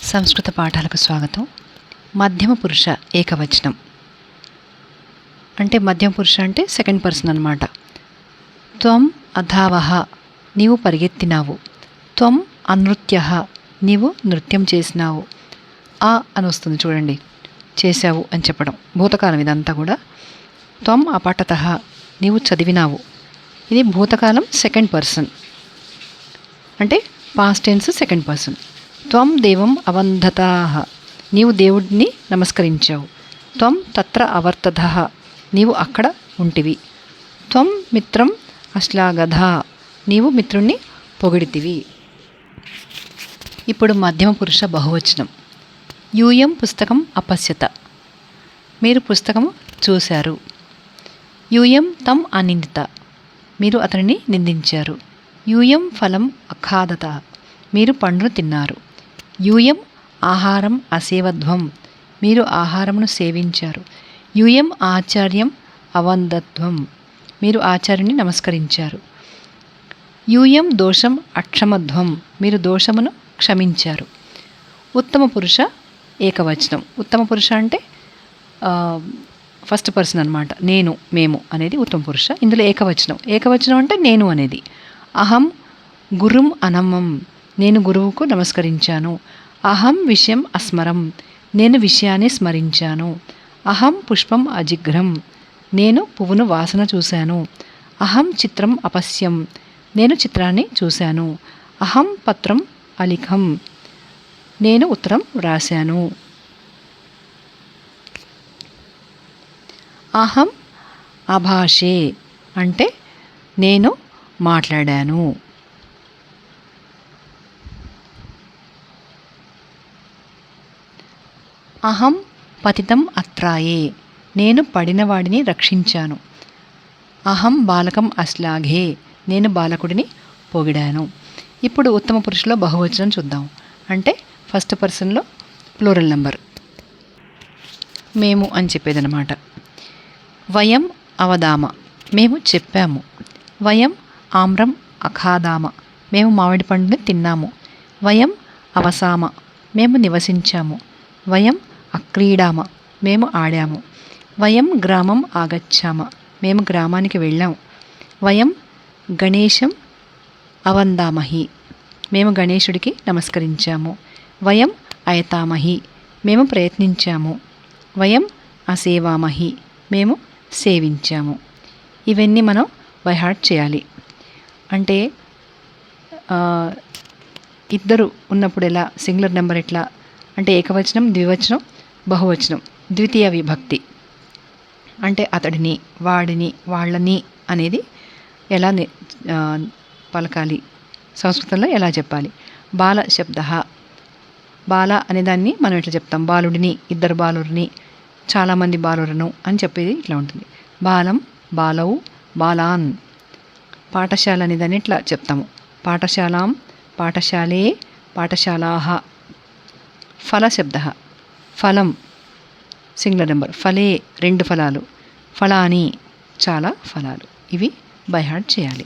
సంస్కృత పాఠాలకు స్వాగతం. మధ్యమ పురుష ఏకవచనం అంటే మధ్యమ పురుష అంటే సెకండ్ పర్సన్ అన్నమాట. త్వం అధావః నీవు పరిగెత్తినావు. త్వం అనృత్యః నీవు నృత్యం చేసినావు. అని వస్తుంది చూడండి, చేశావు అని చెప్పడం. భూతకాలం ఇదంతా కూడా. త్వం అపఠతః నీవు చదివినావు. ఇది భూతకాలం సెకండ్ పర్సన్ అంటే పాస్ట్ టెన్స్ సెకండ్ పర్సన్. త్వం దేవం అవందతాః నీవు దేవుడిని నమస్కరించావు. త్వం తత్ర అవర్తథః నీవు అక్కడ ఉంటివి. త్వం మిత్రం అశ్లాఘథ నీవు మిత్రుణ్ణి పొగిడితివి. ఇప్పుడు మధ్యమ పురుష బహువచనం. యూయం పుస్తకం అపశ్యత మీరు పుస్తకం చూశారు. యూయం తం అనిందిత మీరు అతనిని నిందించారు. యూయం ఫలం అఖాదత మీరు పండును తిన్నారు. యూయం ఆహారం అసేవధ్వం మీరు ఆహారమును సేవించారు. యూయం ఆచార్యం అవందత్వం మీరు ఆచార్యుని నమస్కరించారు. యూయం దోషం అక్షమధ్వం మీరు దోషమును క్షమించారు. ఉత్తమ పురుష ఏకవచనం. ఉత్తమ పురుష అంటే ఫస్ట్ పర్సన్ అన్నమాట. నేను, మేము అనేది ఉత్తమ పురుష. ఇందులో ఏకవచనం. ఏకవచనం అంటే నేను అనేది. అహం గురుం అనమం నేను గురువుకు నమస్కరించాను. అహం విషయం అస్మరం నేను విషయాన్ని స్మరించాను. అహం పుష్పం అజిఘ్రం నేను పువ్వును వాసన చూశాను. అహం చిత్రం అపశ్యం నేను చిత్రాన్ని చూశాను. అహం పత్రం అలిఖం నేను ఉత్తరం వ్రాశాను. అహం అభాషే అంటే నేను మాట్లాడాను. అహం పతితం అత్రాయే నేను పడినవాడిని రక్షించాను. అహం బాలకం అశ్లాఘే నేను బాలకుడిని పొగిడాను. ఇప్పుడు ఉత్తమ పురుషులో బహువచనం చూద్దాం. అంటే ఫస్ట్ పర్సన్లో ప్లూరల్ నెంబర్ మేము అని చెప్పేదన్నమాట. వయం అవదామ మేము చెప్పాము. వయం ఆమ్రం అఖాదామ మేము మామిడి పండుని తిన్నాము. వయం అవసామ మేము నివసించాము. వయం అక్రీడామ మేము ఆడాము. వయం గ్రామం ఆగచ్చామ మేము గ్రామానికి వెళ్ళాము. వయం గణేశం అవందామహి మేము గణేశుడికి నమస్కరించాము. వయం అయతామహి మేము ప్రయత్నించాము. వయం అసేవామహి మేము సేవించాము. ఇవన్నీ మనం బై హార్ట్ చేయాలి. అంటే ఇద్దరు ఉన్నప్పుడు ఎలా, సింగులర్ నెంబర్ ఎట్లా అంటే ఏకవచనం, ద్వివచనం, బహువచనం, ద్వితీయ విభక్తి అంటే అతడిని, వాడిని, వాళ్ళని అనేది ఎలా పలకాలి, సంస్కృతంలో ఎలా చెప్పాలి. బాల శబ్ద బాల అనేదాన్ని మనం ఎట్లా చెప్తాం, బాలుడిని, ఇద్దరు బాలురిని, చాలామంది బాలురను అని చెప్పేది ఇట్లా ఉంటుంది. బాలం, బాలవు, బాలాన్. పాఠశాల అనేదాన్ని ఇట్లా చెప్తాము. పాఠశాలాం, పాఠశాలే, పాఠశాలాః. ఫల శబ్ద ఫలం సింగులర్ నెంబర్. ఫలే రెండు ఫలాలు. ఫలాని చాలా ఫలాలు. ఇవి బై హార్ట్ చేయాలి.